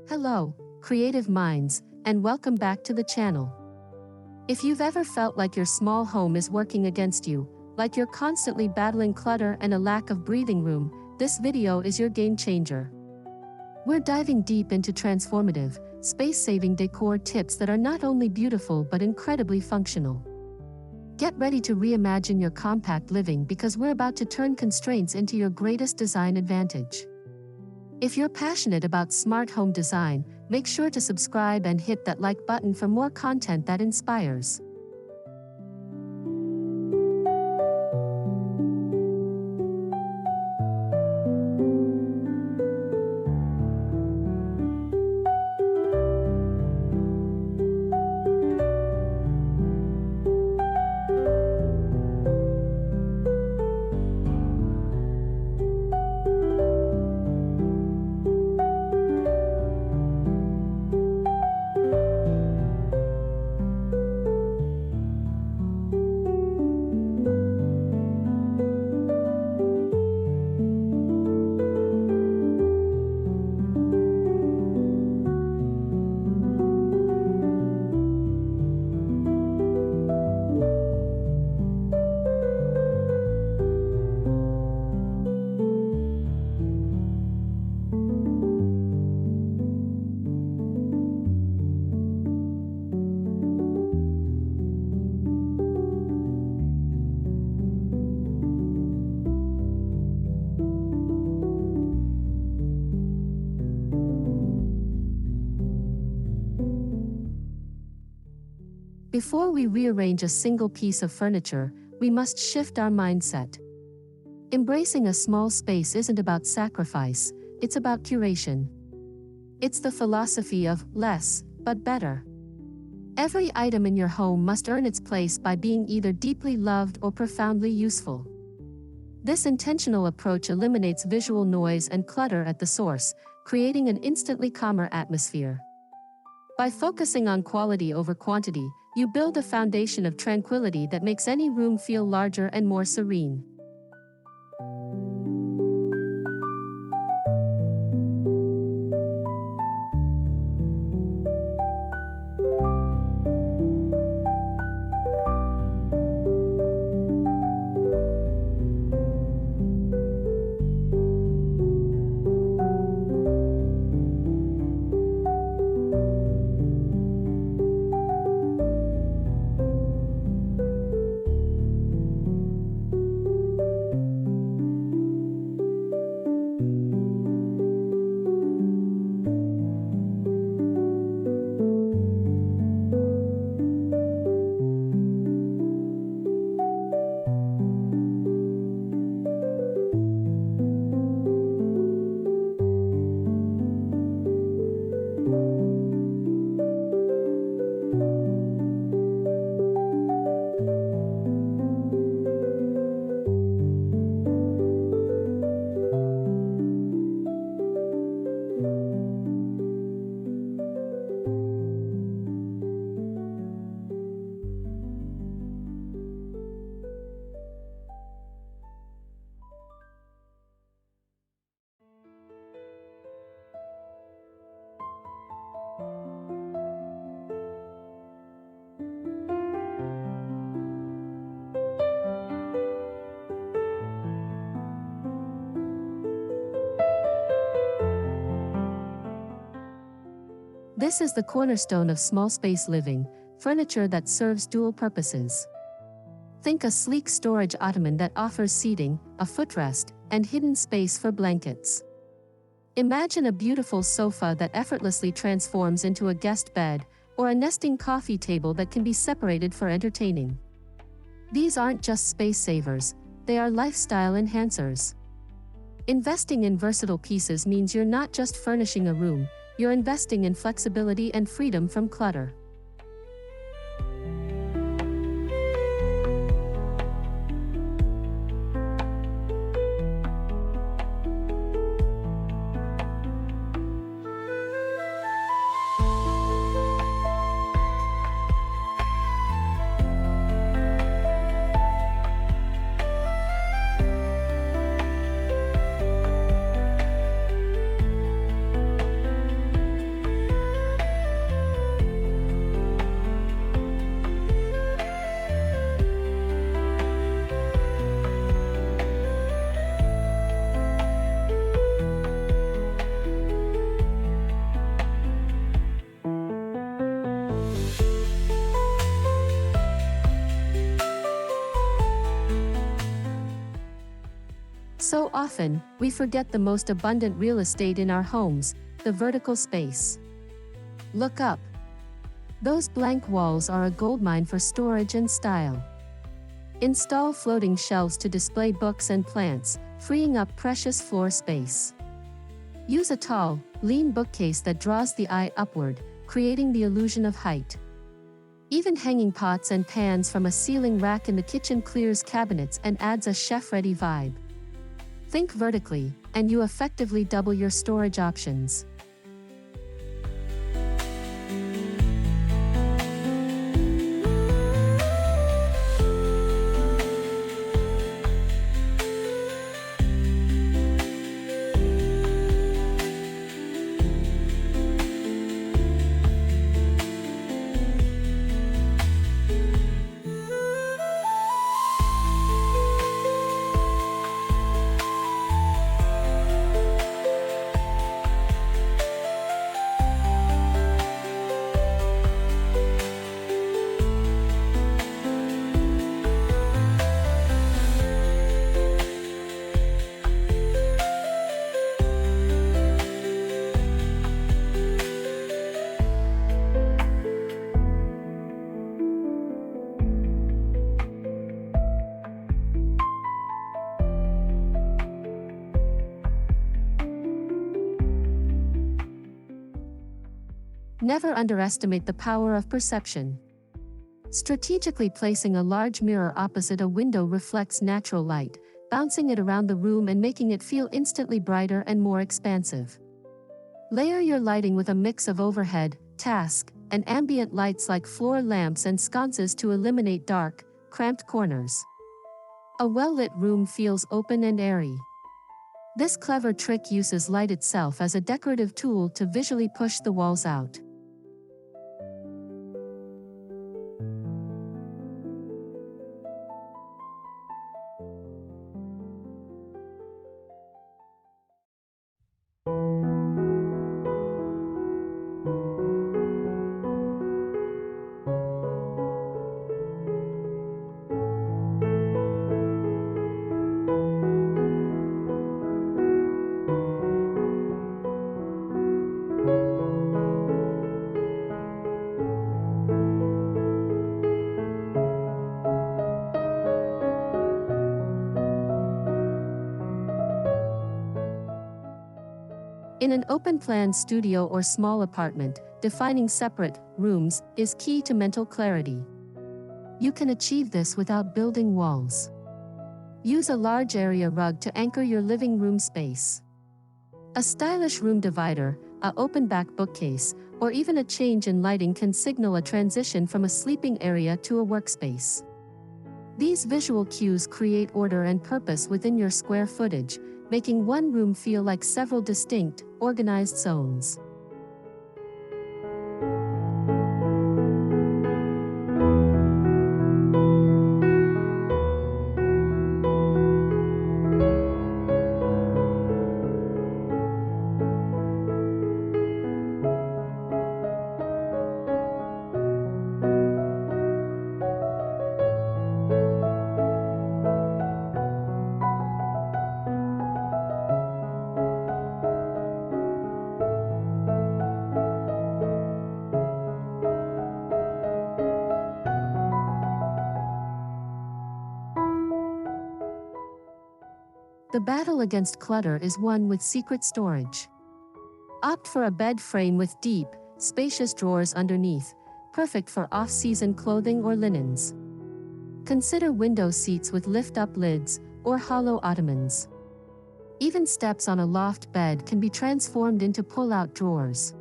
Hello, creative minds, and welcome back to the channel. If you've ever felt like your small home is working against you, like you're constantly battling clutter and a lack of breathing room, this video is your game changer. We're diving deep into transformative, space-saving decor tips that are not only beautiful but incredibly functional. Get ready to reimagine your compact living because we're about to turn constraints into your greatest design advantage. If you're passionate about smart home design, make sure to subscribe and hit that like button for more content that inspires. Before we rearrange a single piece of furniture, we must shift our mindset. Embracing a small space isn't about sacrifice, it's about curation. It's the philosophy of less, but better. Every item in your home must earn its place by being either deeply loved or profoundly useful. This intentional approach eliminates visual noise and clutter at the source, creating an instantly calmer atmosphere. By focusing on quality over quantity, you build a foundation of tranquility that makes any room feel larger and more serene. This is the cornerstone of small space living, furniture that serves dual purposes. Think a sleek storage ottoman that offers seating, a footrest, and hidden space for blankets. Imagine a beautiful sofa that effortlessly transforms into a guest bed, or a nesting coffee table that can be separated for entertaining. These aren't just space savers, they are lifestyle enhancers. Investing in versatile pieces means you're not just furnishing a room, you're investing in flexibility and freedom from clutter. often, we forget the most abundant real estate in our homes, the vertical space. Look up. Those blank walls are a goldmine for storage and style. Install floating shelves to display books and plants, freeing up precious floor space. Use a tall, lean bookcase that draws the eye upward, creating the illusion of height. Even hanging pots and pans from a ceiling rack in the kitchen clears cabinets and adds a chef-ready vibe. Think vertically, and you effectively double your storage options. Never underestimate the power of perception. Strategically placing a large mirror opposite a window reflects natural light, bouncing it around the room and making it feel instantly brighter and more expansive. Layer your lighting with a mix of overhead, task, and ambient lights like floor lamps and sconces to eliminate dark, cramped corners. A well-lit room feels open and airy. This clever trick uses light itself as a decorative tool to visually push the walls out. In an open-plan studio or small apartment, defining separate rooms is key to mental clarity. You can achieve this without building walls. Use a large area rug to anchor your living room space. A stylish room divider, an open-back bookcase, or even a change in lighting can signal a transition from a sleeping area to a workspace. These visual cues create order and purpose within your square footage, making one room feel like several distinct, organized zones. The battle against clutter is won with secret storage. Opt for a bed frame with deep, spacious drawers underneath, perfect for off-season clothing or linens. Consider window seats with lift-up lids, or hollow ottomans. Even steps on a loft bed can be transformed into pull-out drawers.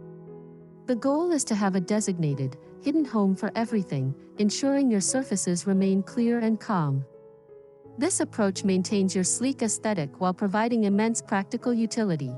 The goal is to have a designated, hidden home for everything, ensuring your surfaces remain clear and calm. This approach maintains your sleek aesthetic while providing immense practical utility.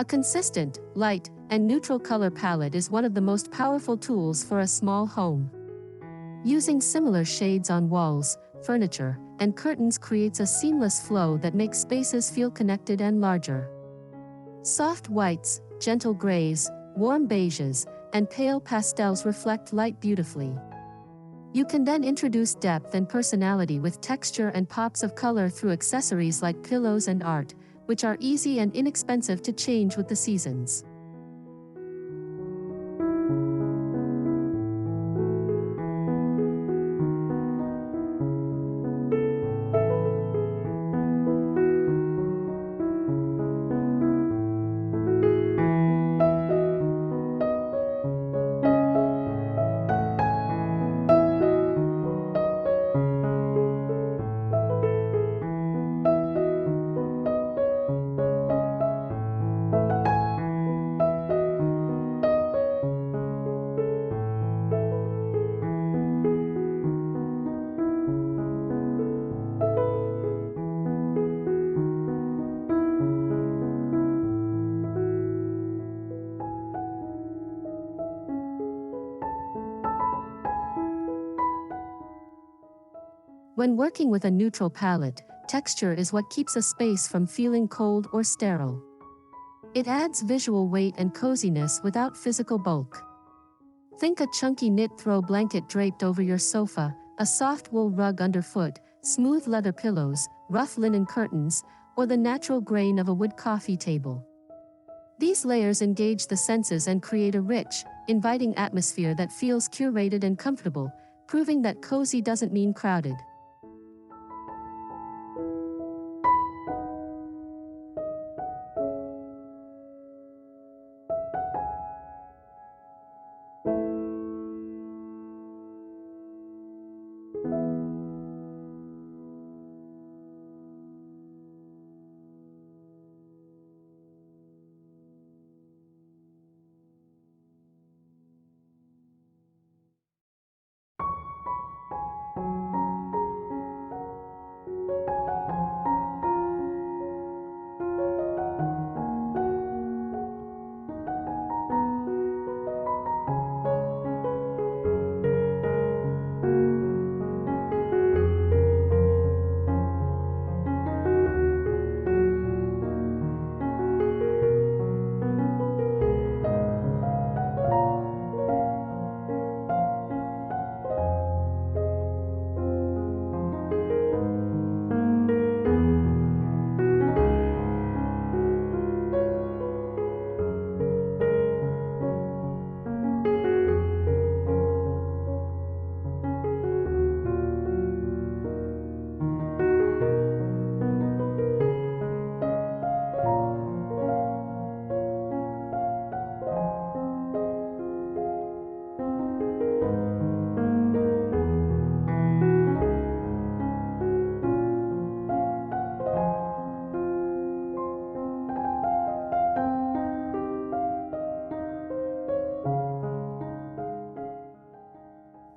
A consistent, light, and neutral color palette is one of the most powerful tools for a small home. Using similar shades on walls, furniture, and curtains creates a seamless flow that makes spaces feel connected and larger. Soft whites, gentle grays, warm beiges, and pale pastels reflect light beautifully. You can then introduce depth and personality with texture and pops of color through accessories like pillows and art, which are easy and inexpensive to change with the seasons. When working with a neutral palette, texture is what keeps a space from feeling cold or sterile. It adds visual weight and coziness without physical bulk. Think a chunky knit throw blanket draped over your sofa, a soft wool rug underfoot, smooth leather pillows, rough linen curtains, or the natural grain of a wood coffee table. These layers engage the senses and create a rich, inviting atmosphere that feels curated and comfortable, proving that cozy doesn't mean crowded.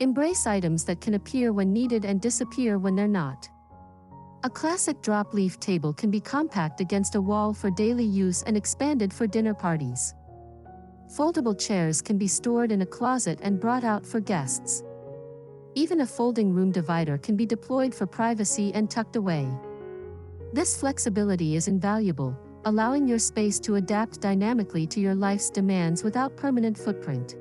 Embrace items that can appear when needed and disappear when they're not. A classic drop leaf table can be compact against a wall for daily use and expanded for dinner parties. Foldable chairs can be stored in a closet and brought out for guests. Even a folding room divider can be deployed for privacy and tucked away. This flexibility is invaluable, allowing your space to adapt dynamically to your life's demands without permanent footprint.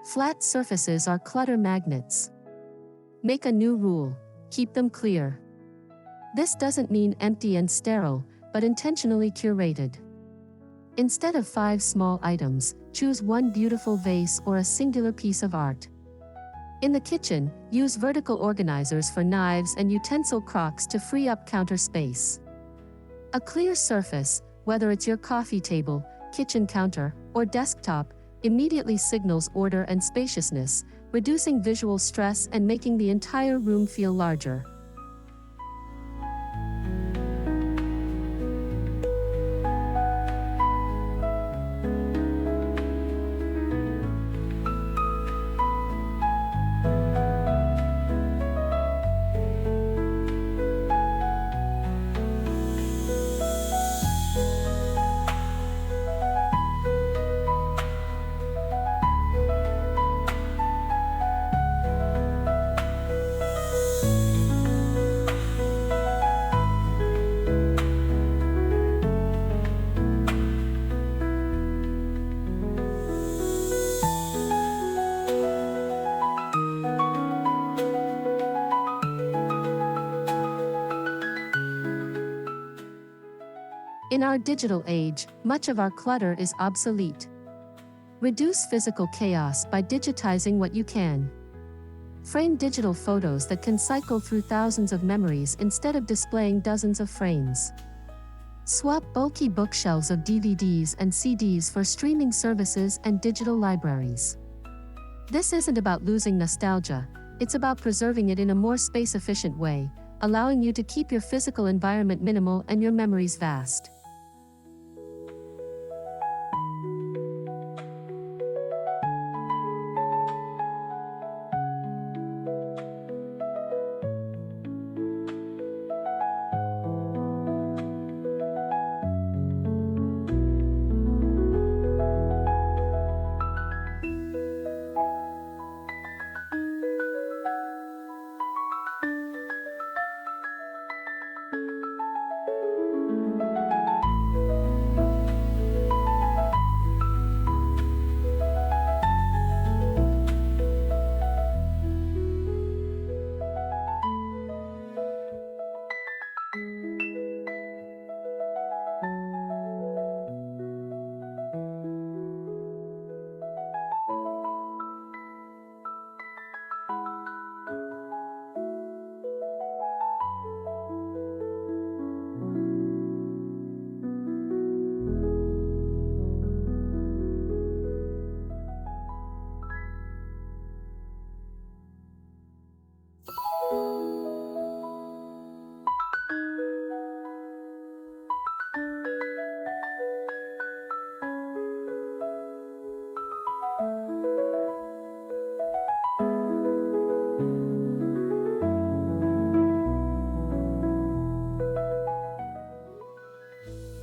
Flat surfaces are clutter magnets. Make a new rule: keep them clear. This doesn't mean empty and sterile, but intentionally curated. Instead of 5 small items, choose one beautiful vase or a singular piece of art. In the kitchen, use vertical organizers for knives and utensil crocks to free up counter space. A clear surface, whether it's your coffee table, kitchen counter, or desktop, immediately signals order and spaciousness, reducing visual stress and making the entire room feel larger. In our digital age, much of our clutter is obsolete. Reduce physical chaos by digitizing what you can. Frame digital photos that can cycle through thousands of memories instead of displaying dozens of frames. Swap bulky bookshelves of DVDs and CDs for streaming services and digital libraries. This isn't about losing nostalgia, it's about preserving it in a more space-efficient way, allowing you to keep your physical environment minimal and your memories vast.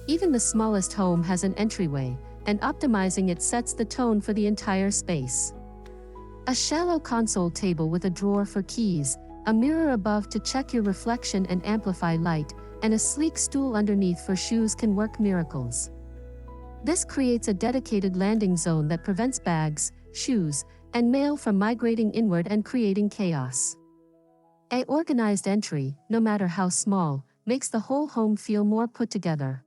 Even the smallest home has an entryway, and optimizing it sets the tone for the entire space. A shallow console table with a drawer for keys, a mirror above to check your reflection and amplify light, and a sleek stool underneath for shoes can work miracles. This creates a dedicated landing zone that prevents bags, shoes, and mail from migrating inward and creating chaos. An organized entry, no matter how small, makes the whole home feel more put together.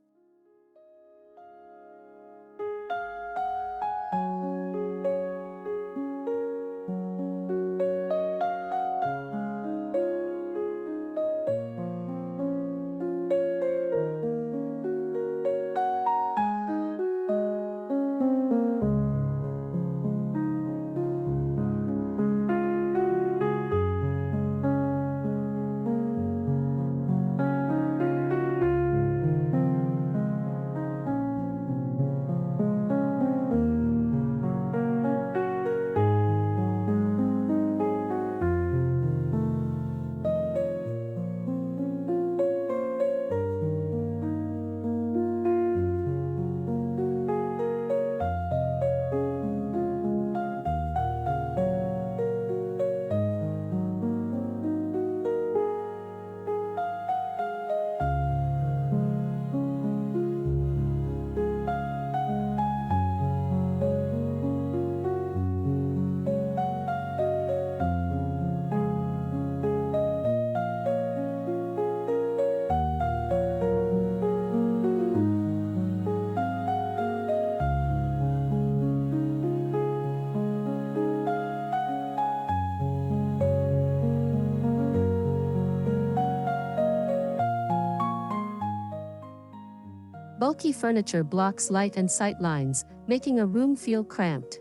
Bulky furniture blocks light and sight lines, making a room feel cramped.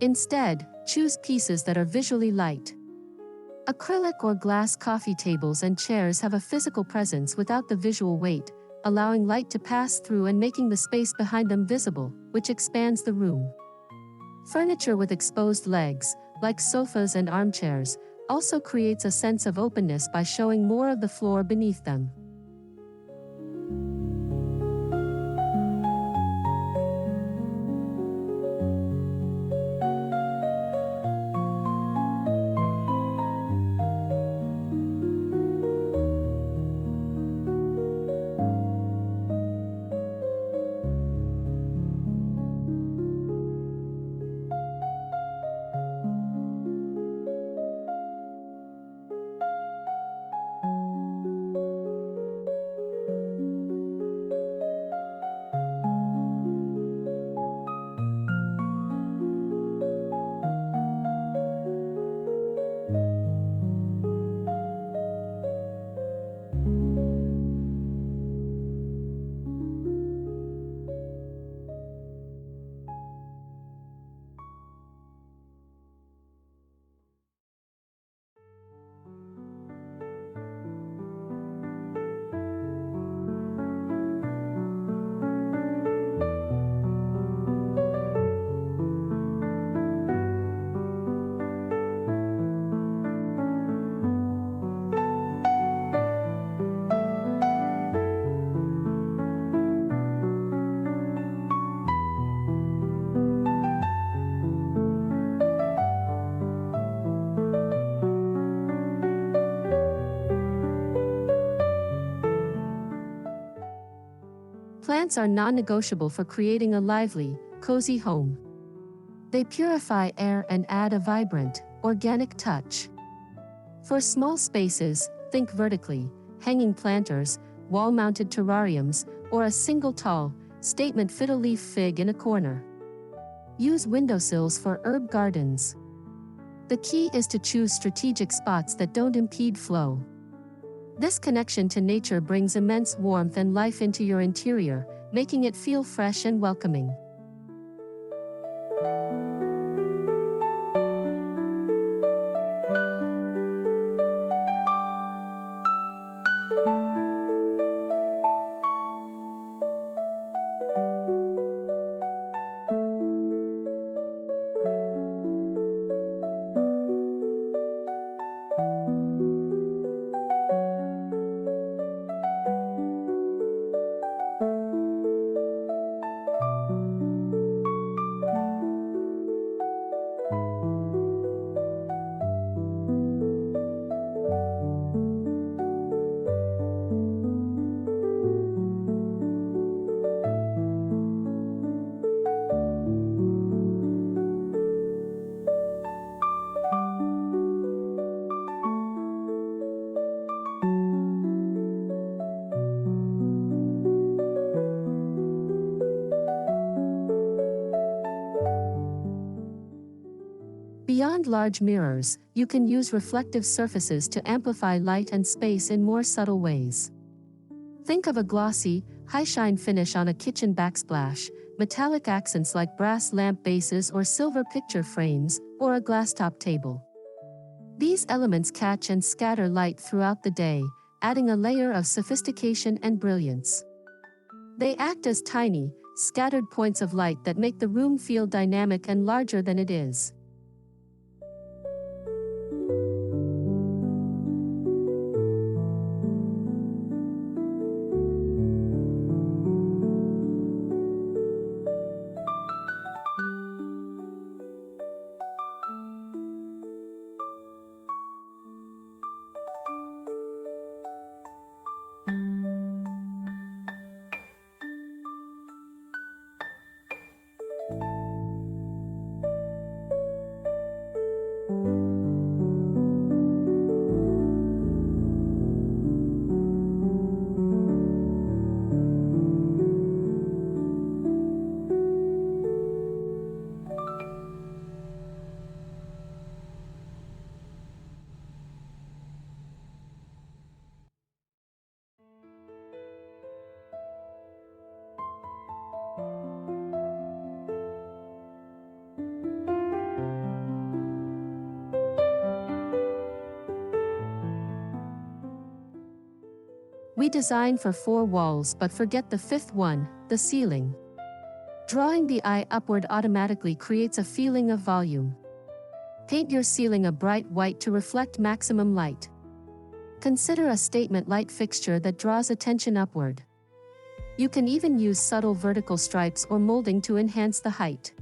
Instead, choose pieces that are visually light. Acrylic or glass coffee tables and chairs have a physical presence without the visual weight, allowing light to pass through and making the space behind them visible, which expands the room. Furniture with exposed legs, like sofas and armchairs, also creates a sense of openness by showing more of the floor beneath them. Plants are non-negotiable for creating a lively, cozy home. They purify air and add a vibrant, organic touch. For small spaces, think vertically, hanging planters, wall-mounted terrariums, or a single tall, statement fiddle-leaf fig in a corner. Use windowsills for herb gardens. The key is to choose strategic spots that don't impede flow. This connection to nature brings immense warmth and life into your interior, making it feel fresh and welcoming. Beyond large mirrors, you can use reflective surfaces to amplify light and space in more subtle ways. Think of a glossy, high-shine finish on a kitchen backsplash, metallic accents like brass lamp bases or silver picture frames, or a glass-top table. These elements catch and scatter light throughout the day, adding a layer of sophistication and brilliance. They act as tiny, scattered points of light that make the room feel dynamic and larger than it is. We design for 4 walls but forget the 5th one, the ceiling. Drawing the eye upward automatically creates a feeling of volume. Paint your ceiling a bright white to reflect maximum light. Consider a statement light fixture that draws attention upward. You can even use subtle vertical stripes or molding to enhance the height.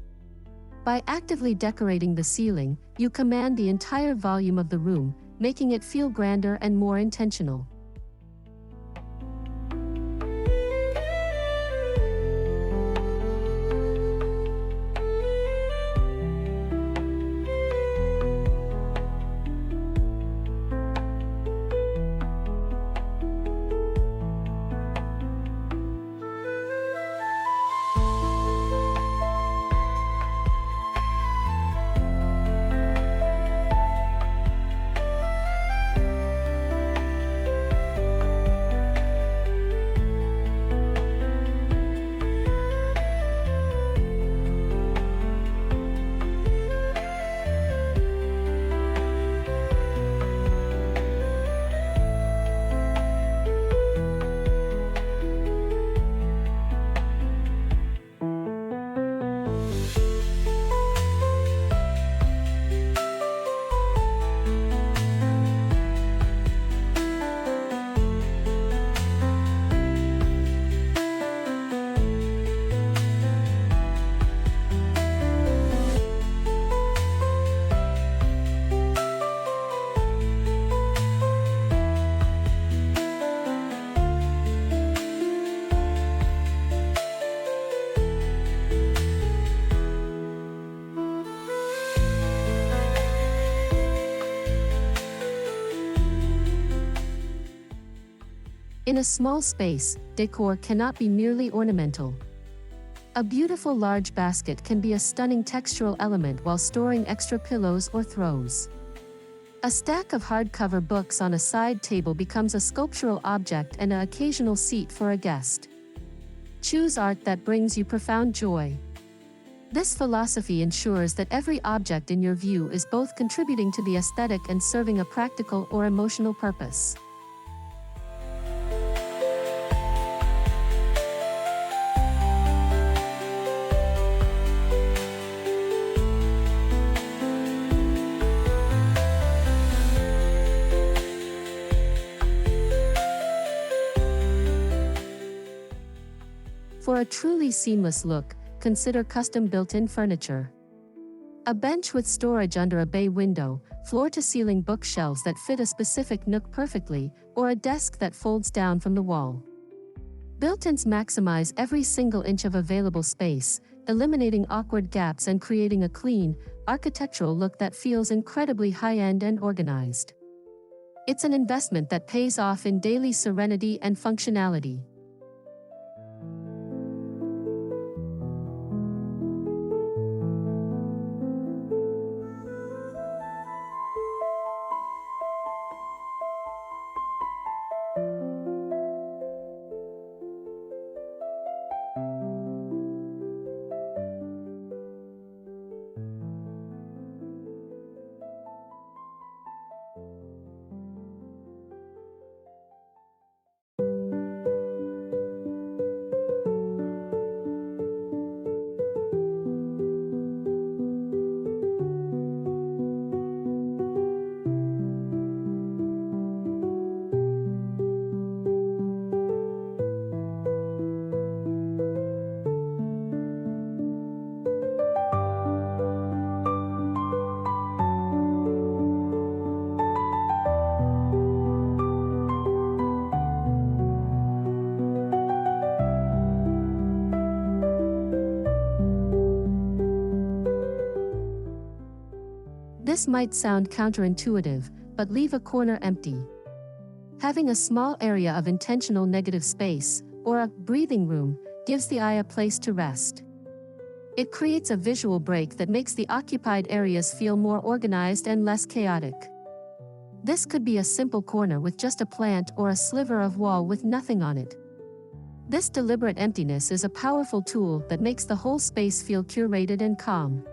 By actively decorating the ceiling, you command the entire volume of the room, making it feel grander and more intentional. In a small space, decor cannot be merely ornamental. A beautiful large basket can be a stunning textural element while storing extra pillows or throws. A stack of hardcover books on a side table becomes a sculptural object and an occasional seat for a guest. Choose art that brings you profound joy. This philosophy ensures that every object in your view is both contributing to the aesthetic and serving a practical or emotional purpose. For a truly seamless look, consider custom built-in furniture. A bench with storage under a bay window, floor-to-ceiling bookshelves that fit a specific nook perfectly, or a desk that folds down from the wall. Built-ins maximize every single inch of available space, eliminating awkward gaps and creating a clean, architectural look that feels incredibly high-end and organized. It's an investment that pays off in daily serenity and functionality. This might sound counterintuitive, but leave a corner empty. Having a small area of intentional negative space, or a breathing room, gives the eye a place to rest. It creates a visual break that makes the occupied areas feel more organized and less chaotic. This could be a simple corner with just a plant or a sliver of wall with nothing on it. This deliberate emptiness is a powerful tool that makes the whole space feel curated and calm.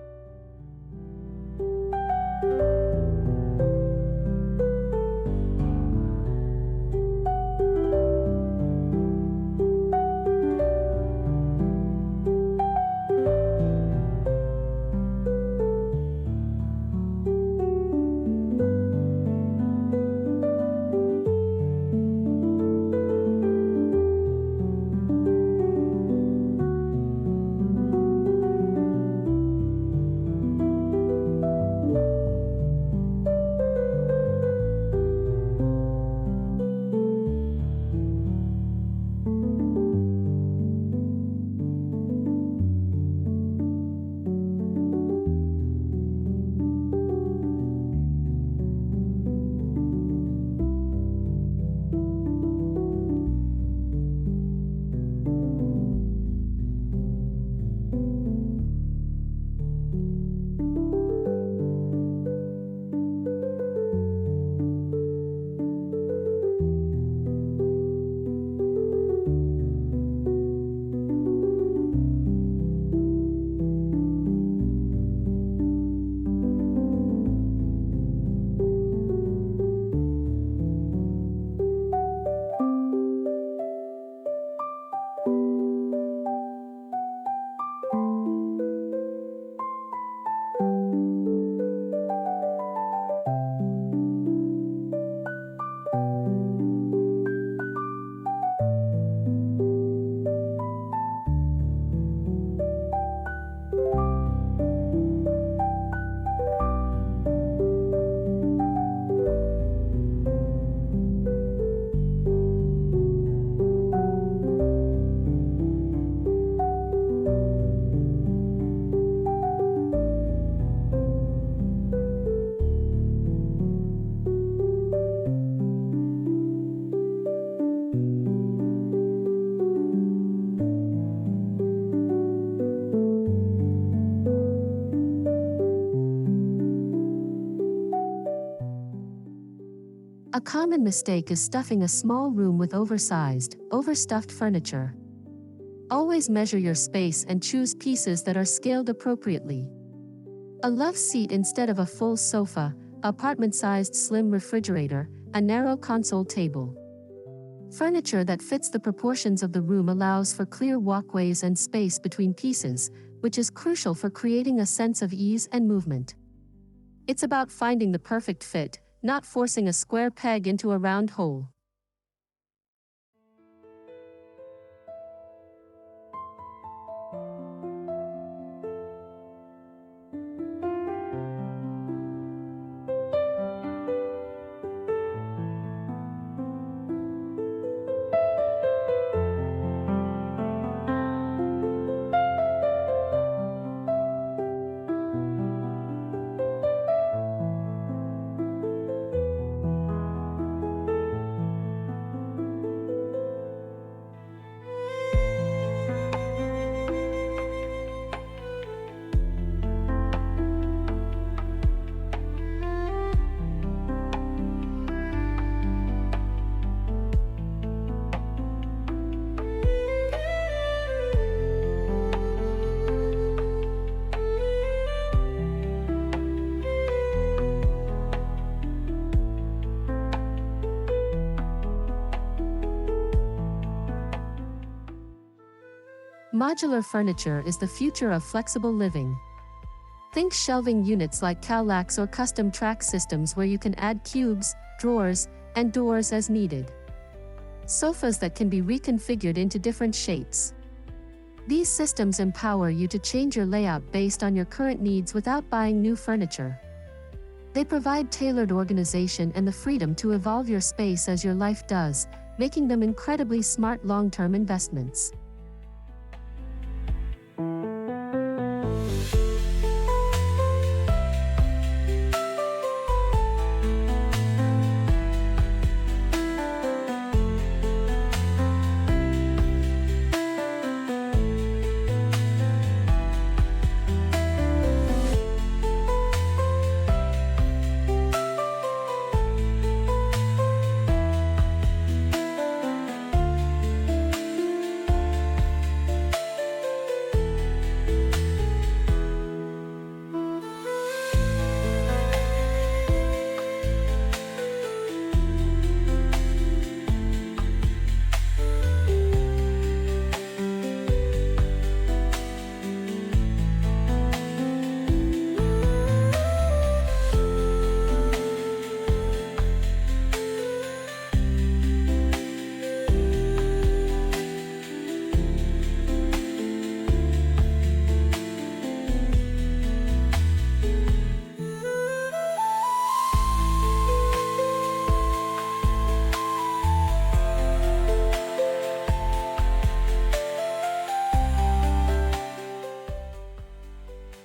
A common mistake is stuffing a small room with overstuffed furniture. Always measure your space and choose pieces that are scaled appropriately. A love seat instead of a full sofa, apartment-sized slim refrigerator, a narrow console table. Furniture that fits the proportions of the room allows for clear walkways and space between pieces, which is crucial for creating a sense of ease and movement. It's about finding the perfect fit, not forcing a square peg into a round hole. Modular furniture is the future of flexible living. Think shelving units like cowlacks or custom track systems where you can add cubes, drawers, and doors as needed. Sofas that can be reconfigured into different shapes. These systems empower you to change your layout based on your current needs without buying new furniture. They provide tailored organization and the freedom to evolve your space as your life does, making them incredibly smart long-term investments.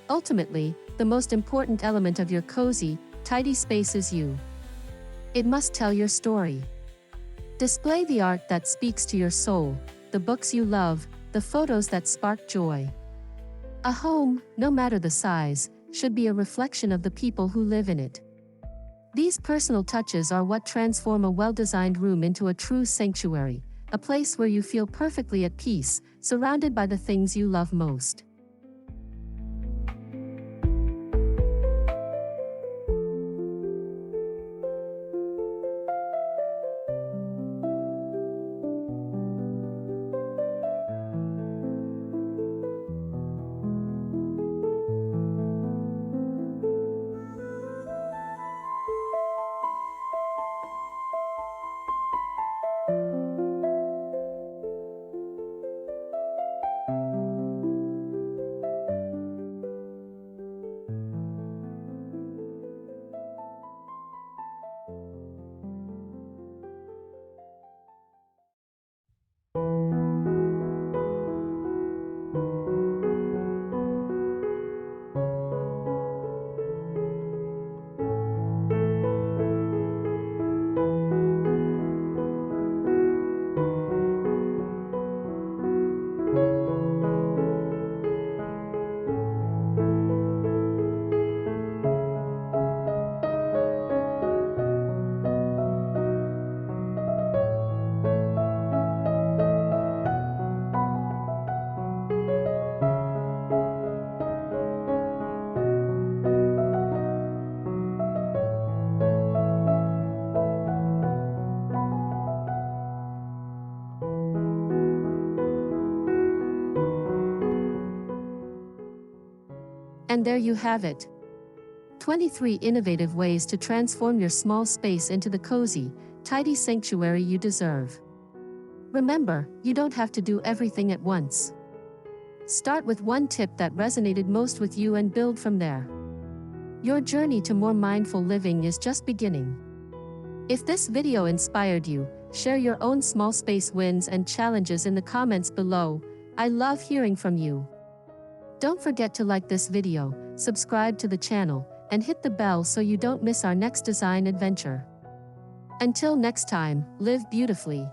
Ultimately, the most important element of your cozy, tidy space is you. It must tell your story. Display the art that speaks to your soul, the books you love, the photos that spark joy. A home, no matter the size, should be a reflection of the people who live in it. These personal touches are what transform a well-designed room into a true sanctuary, a place where you feel perfectly at peace, surrounded by the things you love most. And there you have it. 23 innovative ways to transform your small space into the cozy, tidy sanctuary you deserve. Remember, you don't have to do everything at once. Start with one tip that resonated most with you and build from there. Your journey to more mindful living is just beginning. If this video inspired you, share your own small space wins and challenges in the comments below. I love hearing from you. Don't forget to like this video, subscribe to the channel, and hit the bell so you don't miss our next design adventure. Until next time, live beautifully.